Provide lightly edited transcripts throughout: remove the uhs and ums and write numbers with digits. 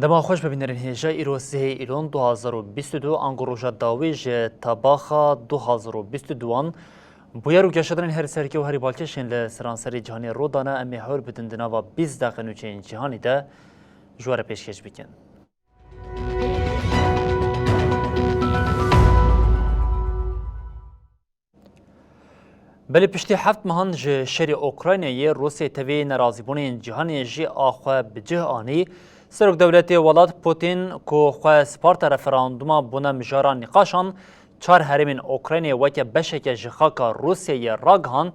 دما خوش ببینرین هیجا ایروسه ایران 2022 انگروژا داویج تباخا 2022 بویا رو گشترین هر سرکی و هری بالکشین لسرانسری جهانی رودانه امی هور بدندنا و 20 دقیقه نوچین جهانی ده جوار پیشکش بکن. بله پشتی هفت ماهان جه شری اوکراینی روسیه توی نرازیبون جهانی جی آخوا بجه آنی سرک دولتی ولاد پوتین که خواه سپارت رفراندوما بونه مجاران نقاشان چار هرمین اوکراینی وکه بشک جخاکا روسیه راگهاند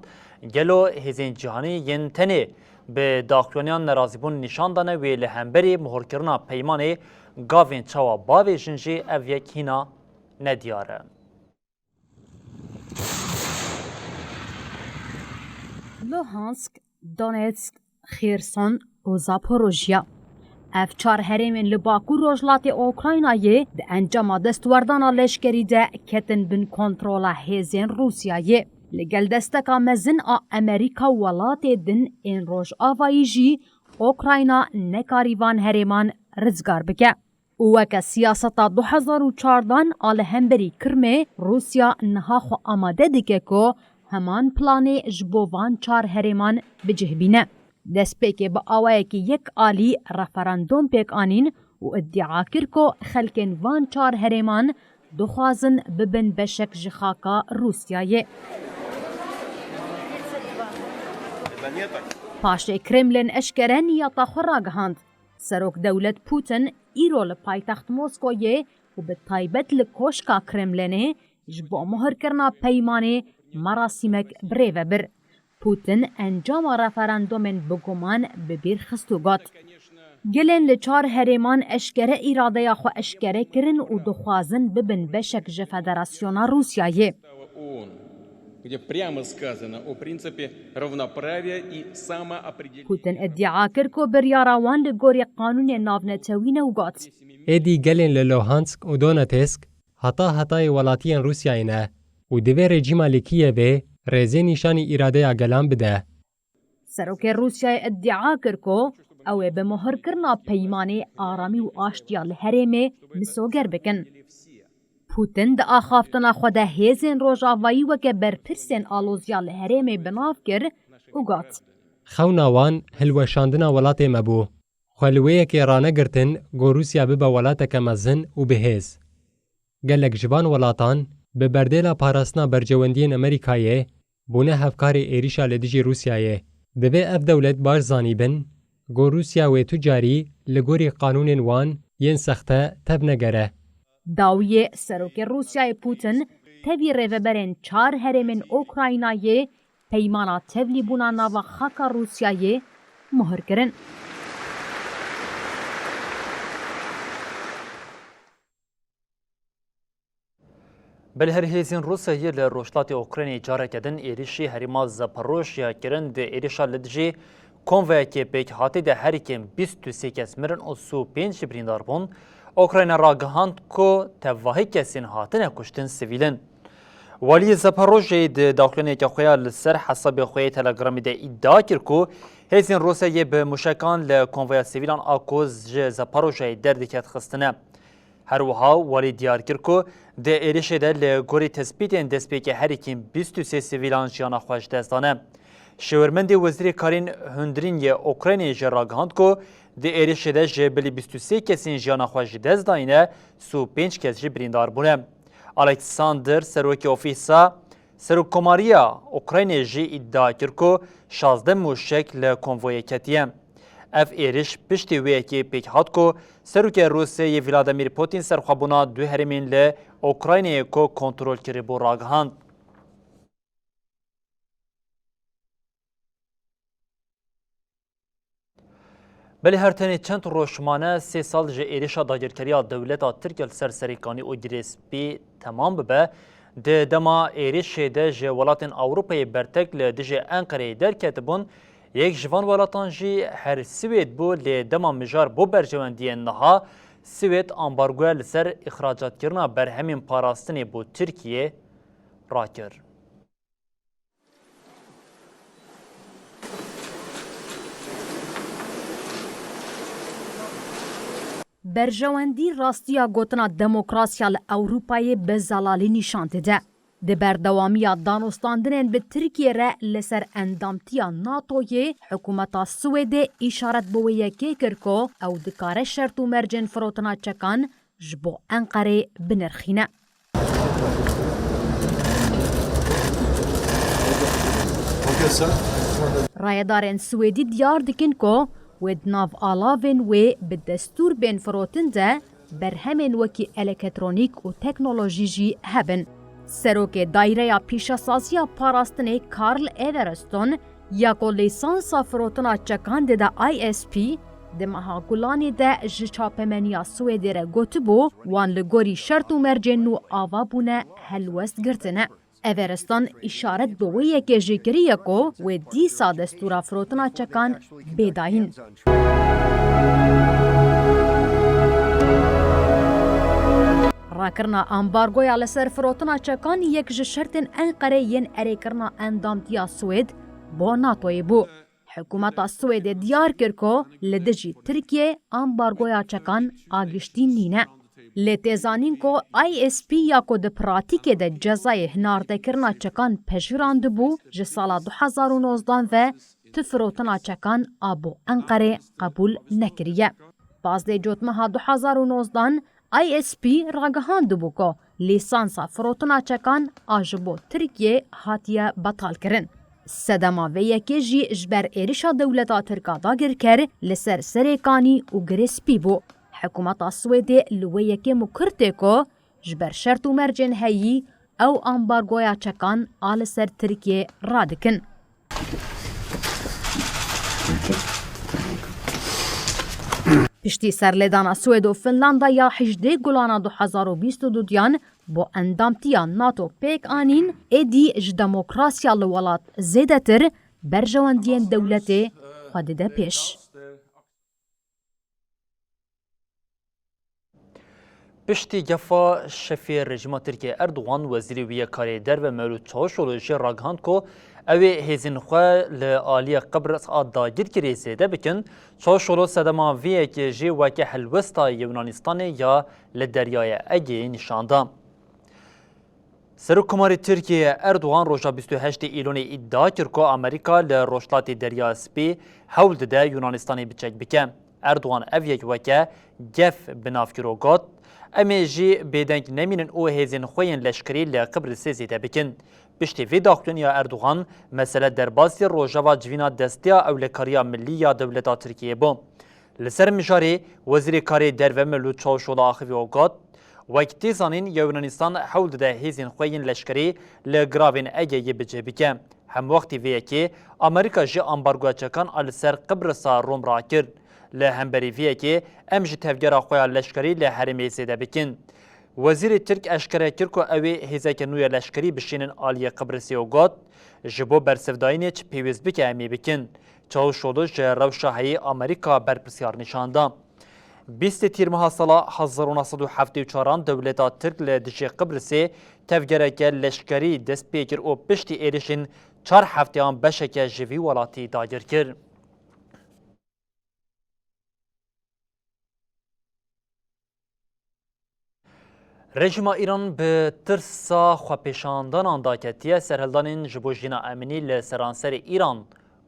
گلو هزین جهانی ین تنی به داخلونیان نرازیبون نشان دانه وی لهمبری مهورکرنا پیمانی گاوین چاوا باوی جنجی او یک هینا ندیاره. لوهانسک، دونتسک، خیرسون و زاپوروژیا. اف چار هرمین لباکو روجلات اوکراینایه ده انجام دستوردانا لشکری ده کتن بن کنترولا هزین روسیایه. لگل دستکا مزن امریکا ولات دن این روش آوایی جی اوکراینا نکاریوان هرمان رزگار بکه. وکه سیاستا 2014 آل همبری کرمه روسیا نها خو آماده دیگه که همان پلانی جبوان چار هرمان بجه بینه. دست پیک با آوائه که یک آلی رفراندوم پیک آنین و ادعا کر که خلکن وان چار هرمان دخوازن ببن بشک جخاکا روسیایه. پاشه کرملین اشکرن یا تاخوراگ هند. سروک دولت پوتن ایرو لپایتخت موسکویه و به تایبت لکوشکا کرملینه جبو مهر کرنا پیمانه مراسمک بریو بر. پوتن انجام رفراندومن بگمان ببیر خستو گات. گلن لچار هرمان اشکره ایراده خو اشکره کرن و دخوازن ببن بشک ج فدراسیونا روسیایه. پوتن ادعا کر کو بریاراوان لگوری قانون ناونتوین و گات. ایدی گلن للوهانسک و دونتسک حتی ولاتیان روسیایه و دوی رژیما لکیه رزه نشانی ایراده گلان بده. سروک روسیای ادعا کر کو او به مهر کرنا پیمانه آرامی و آشتیال هرمه بسوگر بکن. پوتن ده آخافتنا خود هزین روژاوایی و که برپرسین آلوزیال هرمه بناف کر و گات. خوناوان هلوشاندنا ولات مبو. خلویه که رانه گرتن گو روسیا ببا ولات کمزن و بهز. گلک جبان ولاتان به بردیلا پاراسنا برجواندین امریکایه بونه هفکار ایریشا لدیجی روسیایه. دوی اف دولت باش زانی بن گو روسیا و تجاری لگوری قانون وان ین سخته تب نگره. داویه سروک روسیای پوتن تبی ریوبرین چار هرمن اوکراینایه پیمانا تبلی بونانا و خاکا روسیایه مهر کرن. بل هر هیزین روسیه لروشلات اوکراینی جاره کدن ایریشی هریما زاپاروژیا کرن ده ایریشا لدجی کنوه که پیک هاتی ده هر کم 23 کس مرن و 35 بریندار بون اوکراین را گهاند که تواهی کسین هاتن کشتن سویلن. ولی زاپاروژیا ده داخلینی که خویا لسر حساب خویا تلگرامی ده ادعا کر که هیزین روسیه به مشکان لکنوه سویلان آکوز زاپاروژیا دردکت خستنه. هر وها ولی دیار کر که ده ایریشه ده لگوری تسبیتین دست پیک هر کم 23 سویلان جیانا خوش دستانه. شورمندی وزیر کارین هندرین ی اوکراینی جراگاند که ده ایریشه ده جبلی 23 کسین جیانا خوش دست داینه 35 کس جی بریندار بونه. الکساندر سروکی اوفیسا سروک کماریا اوکراینی جی ادعا کر که 16 موشک لکنوی کتیه. اف ایریش پشتی وی که پیک هات که سروک روسیه ولادیمیر پوتین سرخوابونا دو هرمین ل اوکراینی که کنترل کری بو راگهاند. بله هر تنی چند روشمانه 3 سال جه ایریشا داگیرکریا دولتا ترکیل سرسریکانی و گریسپی تمام ببه ده دما ایریش ده جه ولاتن اوروپای برتک لدجه انقره درکت بون یک جوان ولاتان جی هر سوید بو لدما مجار بو برجواندی نها سوید امبارگو لسر اخراجات کرنا بر همین پاراستنی بو ترکیه را کرد. برژەوەندی ڕاستیە گوتنا دەمۆکراسیا لە ئەوروپایê bi zelalî nîşan dide. Di berdewamiya danostandinên bi Tirkiyê re li ser endamtiya NATOyê hikûmeta Swêdê îşaret bi wê yekê kir ku ew dikare şert û mercên firotina çekan ji bo Enqerê binirxîne. Rayedarên Swêdî diyar dikin ku wê di nav alavên wê bi destûr bên firotin de berhemên wekî elektronîk û teknolojî jî hebin. Serokê Dayreya Pîşesaziya Parastinê Karl Evereston ya ku lîsansa firotina çekan dide ISP di meha Gulanê de ji çapemeniya Swêdê re gotibû wan li gorî şert û mercên nû ava bûne helwest girtine. Evereston îşaret bi wê yekê jî kiriye ku wê dîsa destûra firotina çekan bêdayîn. Rakirina ambargoya li ser firotina çekan yek ji şertên Enqerê yên erêkirina endamtiya Swêd bo NATOyê bû. Hikûmeta Swêdê diyar kir ku li dijî Tirkiye ambargoya çekan agiştî nîne. Lê têzanîn ku ISP ya ku di pratîkê de cezayê hinardekirina çekan pejirandibû ji sala 2019 ve tu firotina çekan a bo Enqerê qebûl nekiriye. Bazdê cotmeha 2019 ISP ragihandibû ku lîsansa firotina çekan a ji bo Tirkiye hatiye betalkirin. Sedema vê yekê jî ji ber êrişa dewleta Tirka dagirker li ser serêkanî û girêspî bû. Hikûmeta Swêdê li wê yekê mukirtê ku ji ber şert û mercên heyî ew ambargoya çekan a li ser Tirkiye radikin. Piştî serlêdana Swêd û Finlandaya 18 Gulana 2022 bo endamtiya NATO pêk anîn êdî ji demokrasya li welat zêdetir berjewendiyên dewletê xwe dide pêş. Piştî gefa şefê rejima Tirkiye Erdogan wezîrê wî karê derve Mevlût Çavuşoğlu jî ragihand ku ew ê hêzên xwe li aliyê Qibris a dagirkirî zêde bikin. Çavuşoğlu sedema vê yekê jî weke helwesta Yunanistanê ya li Deryaya Egeyê nîşanda. Serokkomarê Tirkiye Erdogan roja 28 îlonê îddia kir ku Amerîka li rojhilatê Derya Spî hewl dide Yunanistanê biçek bike. Erdogan ev yek weke gef bi navkiro got. Em ê jî bêdeng nemînin û hêzên xwe yên leşkerî li Qibrisê zêde bikin. Piştî vê daxuyaniya Erdogan mesele derbasî rojava civîna destiya ewlekariya millî ya dewleta Tirkiyê bû. Li ser mijarê wezîrê karê derve Mevlût Çavuşoğlu axivî got wek tê zanîn Yunanistan hewl dide hêzên xwe yên leşkerî li giravên Egeyê bicê bike. Hem wextî vê yekê Amerîka jî ambargoya çekan a li ser Qibrisa Rom rakir. Li hemberî vê yekê em ji tevgera xwe ya leşkerî li herêmê zêde bikin. Wezîrê Tirk eşkere kir ku ew ê hêzeke nû ya leşkerî bişînin aliyê Qibrisê û got ji bo bersevdayînê çi pêwîz bike em ê bikin. Çavuşoğlu ji rewşa heyî Amerîka berpirsiyar nîşanda. 20 tîrmeha sala 1974 dewleta Tirk li dijî Qibrisê tevgereke leşkerî dest pê kir û piştî êrişên 4 hefteyan beşeke ji vî welatî dagir kir. Rejima İran bi tirsa xwepêşandanan da ketiye serhildanên ji bo jîna emnî li seranserê İran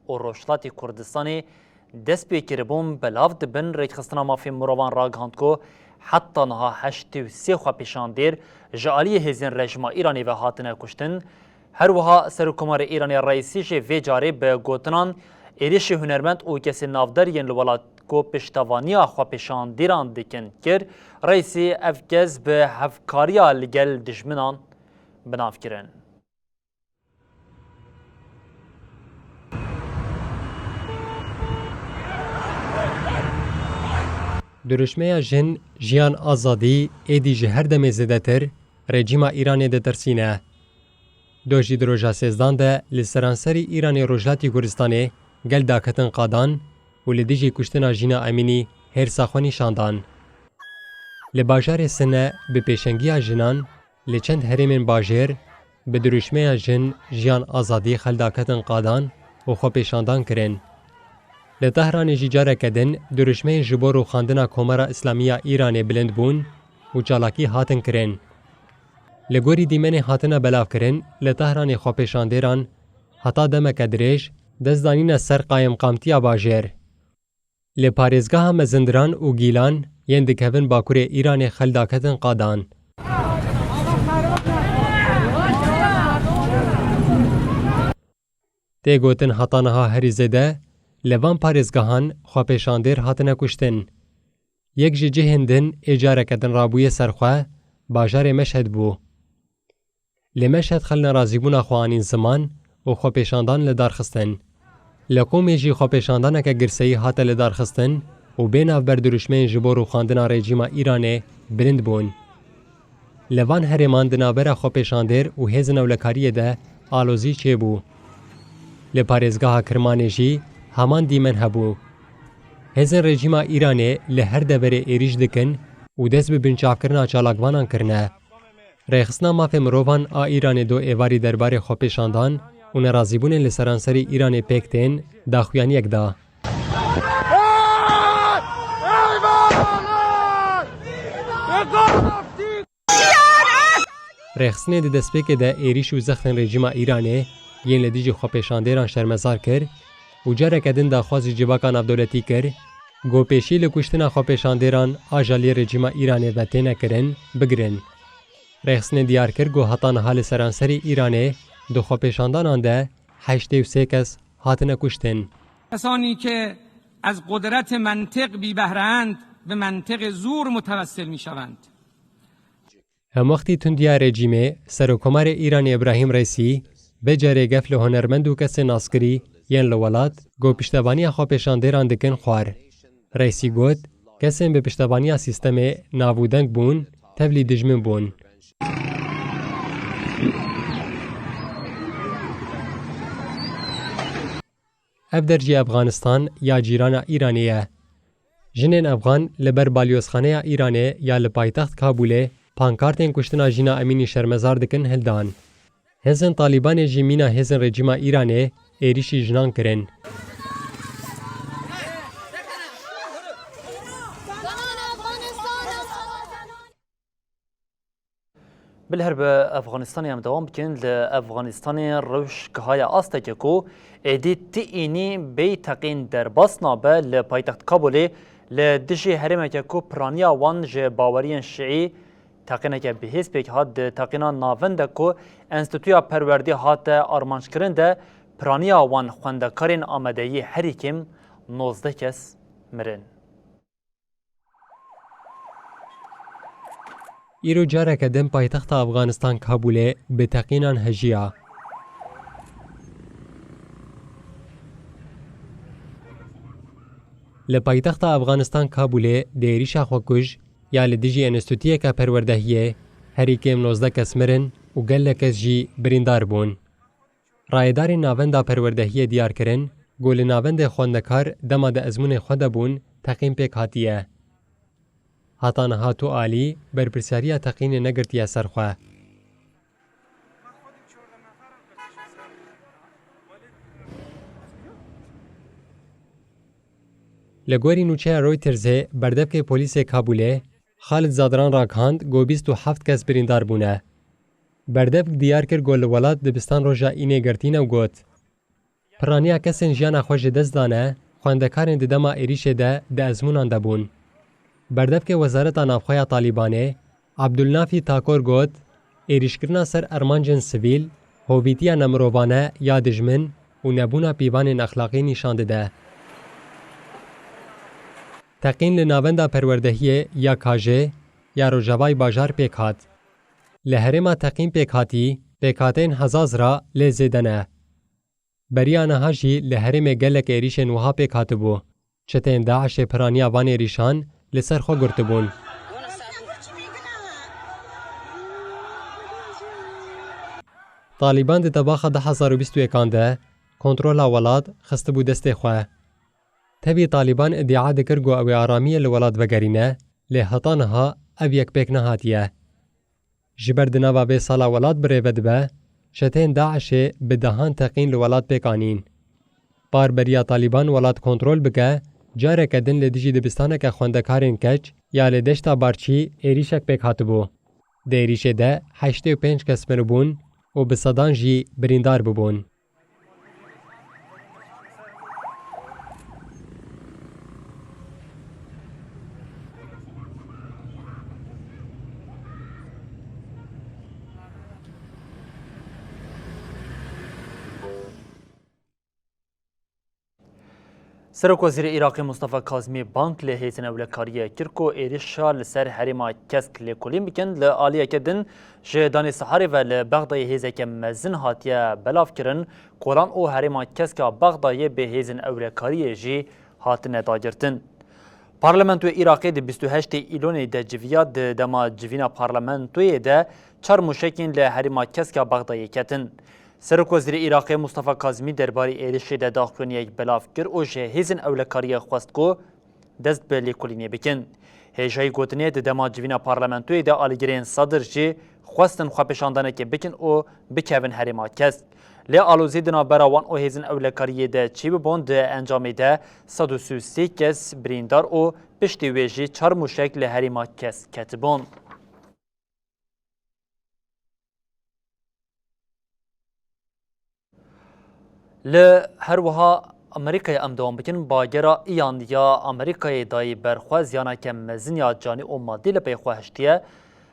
û Rojhilatê Kurdistanê dest pê kiribûn belav dibin rêkxistina mafê mirovan ragihand ku heta niha 83 xwepêşandêr ji aliyê hêzên rejima İranê ve hatine kuştin. Her wiha Serokkomarê İranê Reîsî jê vê carê bi gotinan êrişê hunermend û kesên navderiyên li welat ku piştevaniya xwepêşandêran dikin kir, Reîsî ev kes bi hevkariya li gel dijminan binav kirin. Duruşmeya jin jiyan azadî êdî ji her demê zêdetir rejîma Îranê ditirsîne. Dojî di roja sêzdan de li seranserî İranê Rojhilatê Kurdistanê gel daketin qadan û li dijî kuştina jîna emînî hêrsa xwe nîşandan. Li bajarê Sinê bi pêşengiya jinan li çend herêmên bajêr bi duruşmeya jin jiyan azadî xeldaketin qadan û xwepêşandan kirin. Li Tehranê jî careke din duruşmeyên ji bo rûxandina Komara İslamiya Îranê bilind bûn û çalakî hatin kirin. Li gorî dîmenê hatine belavkirin, li Tehranê xwepêşandêran heta demeke dirêj dest danîne ser qayîmqamtiya bajêr. Li parêzgeha Mezindiran û Gîlan yên dikevin Bakurê Îranê xeldaketin qadan. Tê gotin heta niha herî zêde, li van parêzgehan xwepêşandêr hatine kuştin. Yek ji cihên din ê careke din rabûye ser xwe, bajarê Meşhed bû. Li Meşhed xel nerazîbûna xwe anîn ziman û xwepêşandan li darxistin. Li Qûmê jî xwepêşandaneke girseyî hate li darxistin û bênavber duruşmeyên ji bo rûxandina rejîma Îranê bilind bûn. Li van herêman di navbera xwepêşandêr û hêzên ewlekariyê de alozî çêbû. Li parêzgeha Kirmanê jî heman dîmen hebû. Hêzên rejîma Îranê li her deverê êrîş dikin û dest bi binçavkirina çalakvanan kirine. Rêxistina mafê mirovan a Îranê do êvarî derbarê xwepêşandan û nerazîbûnên li seranserî Îranê pêk tên daxuyaniyek da. Rêxistinê di destpêkê de êrîş û zextên rejîma Îranê yên li dijî xwepêşandêran şermezar kir û careke din daxwazî civaka navdewletî kir, gopêşî li kuştina xwepêşandêran a jaliyê rejîma Îranê ve têne kirin, bigirin. Rêxistinê diyar kir got heta niha li seranserî Îranê di xwepêşandanan de 83 kes hatine kuştin. کسانی که از قدرت منطق بی بهره‌اند به منطق زور متوسل می‌شوند. Hemwextî tundiya rejîmê Serokkomarê Îranê İbrahîm Reîsî becerê gef li hunermend û kesên naskirî yên li welat got piştevaniya xwepêşandêran dikin xwar. Reîsî got kesên bi piştevaniya sîstemê navûdeng bûn, tevlî dijmin bûn. Ev dercî Efganistan ya cîrana Îranê ye. Jinên Efgan li ber balyozxaneya Îranê ya li paytext Kabûlê pankartên kuştina jîna Emînî şermezar dikin hildan. Hêzên Talîbanê jî mîna hêzên rejîma Îranê êrişî jinan kirin. بالهر به افغانستان هم دوام بکنن لافغانستان روش که های آسته کو ایدی تینی بی تقین در باسنا به لپایتخت کابلی لدجی هرمه که کو پرانیا وان جه باورین شیعی تقینه که بهیس بیک هاد تقینا ناوند کو انستیتویا پروردی هات آرمانش کرنده پرانیا وان خوندکارین آمدهی هری کم 19 کس مرن. îro careke din paytexta Efganistan Kabûlê bi teqînan hejiya. Li paytexta Efganistan Kabûlê di êrişa xwekuj ya li dijî enstitûyeka perwerdehiyê herî kêm 19 kes mirin û gelek kes jî birîndar bûn. Rayêdarên navenda perwerdehiyê diyar kirin got li navendê xwendekar dema de ezmûnê xwe de bûn teqîn pêk hatiye. Heta niha Tu alî berpirsariya teqînê negirtiye ser xwe. Li gorî nûçeya Reutersê berdevkê polîsê Kabûlê Xalid Zadran rakand got 27 kes birîndar bûne. Berdevk diyar kir got li welat dibistan roja înê girtîne û got piraniya kesên jiyana xwe ji dest dane xwendekarên di dema êrişê de di ezmûnan de bûn. Berdevkê Wezareta Navxweya Talîbanê Abdulnafî Takor got êrişkirina ser ermancên sivîl hovîtiya nemirovane ya dijmin û nebûna pîvanên exlaqî nîşan dide. Teqîn li navenda perwerdehiyê ya Kajê ya Rojavayê bajar pêk hat. Li herêma teqîn pêk hatî, pêkhateyên Hezaz ra lê zêde ne. Beriya niha jî li herêmê gelek êrişên wiha pêk hatibû. Çeteyên Daişê piraniya van êrîşan li ser xwe girtibûn. Talîban di tebaxa 2021 de kontrola welat xistibû destê xwe. Tevî Talîban iddia dikir got ew ê aramiyê li welat vegerîne, lê heta niha ev yekpêk nehatiye. Ji ber di nava vê sala welat birêve dibe, çeteyên Daişê bi dehan teqîn li welat pêk anîn. پاربریا طالبان ولات کنترل بکه جارeke din li dijî dibistaneke xwendekarên keç ya li deşta Barçî êrişek pêk hatibû. Di êrişê de 85 kes miribûn û bi sedan jî birîndar bibûn. سرک وزیر عراقی مصطفی کاظمی بانک لی هیزن اولکاریه کرکو ایریشا لسر حریما کسک لی کلیم بکن لی آلیه کدن جدانی سحاری و لی بغدای هیزه که مزن هاتیه بلاف کرن کلان او حریما کسک بغدای به هیزن اولکاریه جی هاتنه داگرتن. پارلمانتوی عراقی دی 28 ایلونی ده جویات ده دما جوینا پارلمانتوی ده چار مشکین لی حریما کسک بغدای کتن. سرک وزیر عراقی مصطفی کاظمی درباره ایریشی ده داخلونی بلاف کر و جه هیزن اولکاری خواست کو دست به لیکولینی بکن. هیجای گوتنی ده دما جوینا پارلمانتوی ده آلیگرین صدر جی خواستن خوابشاندنه که بکن و بکوین حریما کست. لی آلوزی دنا براوان او هیزن اولکاری ده چی ببون ده انجامی ده 133 کس بریندار و پشتی ویجی 4 مشک لی حریما کست کتبون. ل هر وها امریکای ام دوام بکن باگرا ایان یا امریکای دای برخواز یانا که مزن یا جانی او مادی لپی خواهشتیه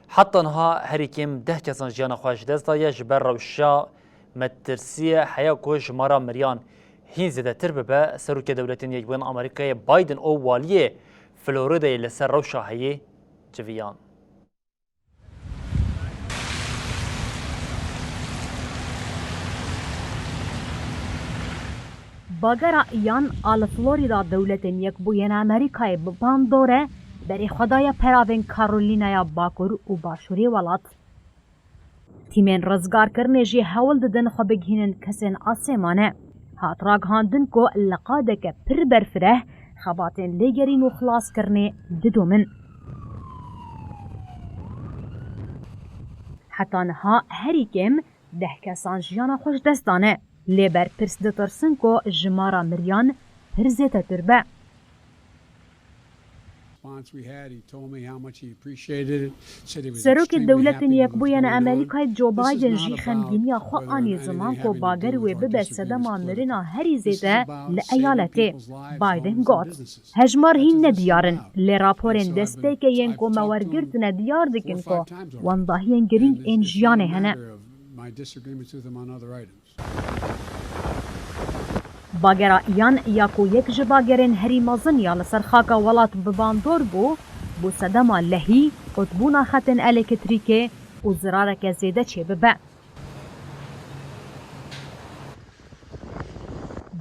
حتی انها هریکیم 10 کسان جیان خواهش دست دایه جبر روشا مترسی حیا کو جمارا مریان هین زده تر ببه سروک دولتین یک بین امریکای بایدن او والیه فلوریدای لسر روشا هیه جویان. باگرا ایان آل فلوریدا دولتین یک بوین امریکای ببان دوره بری خدای پراوین کارولینایا باکور و باشوری ولات. تیمین رزگار کرنه جی حول ددن خو بگهینن کسین آسیمانه. هات راگ هاندن کو لقاده که پر برفره خباتین لیگرین و خلاص کرنه ددومن. حتی نها هریکم 10 کسان جیانا خوش دستانه. لیبر پرس دترسن کو جمارا مریان پرزیتا تربه. سروک دولت یک بوین امریکای جو بایدن جی خمگینی خو آنی زمان کو باگر و ببه صدما مرنا هری زیده لایالته. بایدن گوت هجمار هین ندیارن لی راپورن دسته که ین کو مورگرت ندیار دکن کو وانداهین گرینگ این جیانه هنه. باگرا ایان یاکو یک جباگرین هری مازن یا لسر خاکا ولات بباندور بو صدما لهی قطبونا خطن الکتریکه و زرارک زیده چه ببه.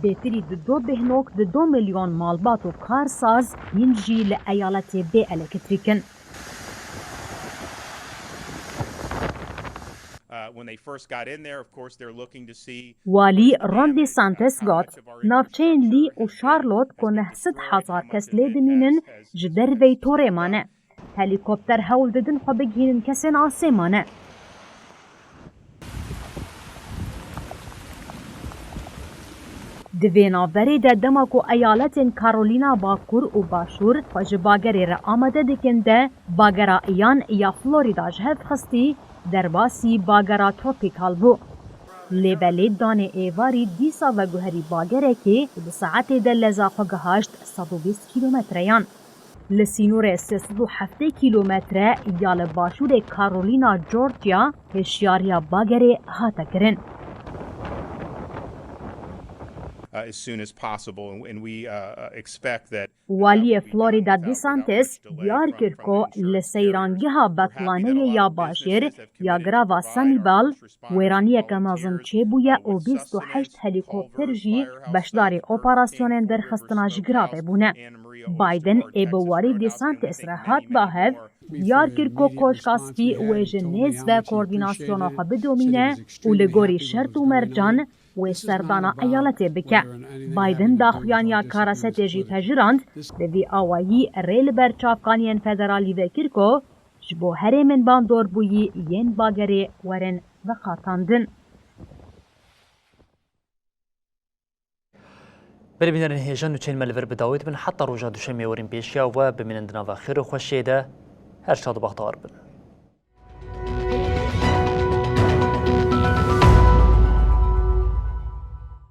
بهتری دو بهنوک 2 میلیون مالبات و کارساز این جی لایالت به الکتریکن. والی راندی سانتس گوت نافچین لی و شارلوت که 900,000 کس لیدمینن جدر وی توره مانه. هلیکوپتر هول ددن خو بگهینن کسین آسیمانه. دوینا وری ده دماکو ایالتین کارولینا باکور و باشور خوش باگری را آمده دکن ده باگرا ایان یا فلوریدا جهد خستی در باسی باگرا تروپیکال بو. لیبلی دانه ایواری دیسا و گوهری باگره که به ساعت ده لزاقو گهاشت 120 کیلومتریان. لسینور 307 کیلومتره یا لباشور کارولینا جورجیا هشیاریا باگره هاتا کرن. As soon as possible, and we expect that. والی فلوریدا دیسانتس دیار کرد که لسیرانگیها بطلانه یا باشیر یا گراوا سانیبال ویرانیه که مازن چه بویه و 28 هلیکوپتر جی بشداری اپراسیونین در خستناج گراوه بونه. بایدن ایبواری دیسانتس را هات باهد دیار کرد که کوشکاسکی ویژنیز و کوردیناسیون آخوا بدومینه و لگوری شرط و مرجان و سردانا ایالت بکه. بایدن داخویان یا کارست جی پجراند به وی آوایی ریل برچافکانین فدرالی وکر که جبو هره من باندور بویی ین باگره ورن و قاتاندن. بلبینن هیجان و چین ملور بداوید بن حتی روژا دوشمی ورین پیشیا و بمینن دناوا خیر و خوشیده هر شاد و بختار بن.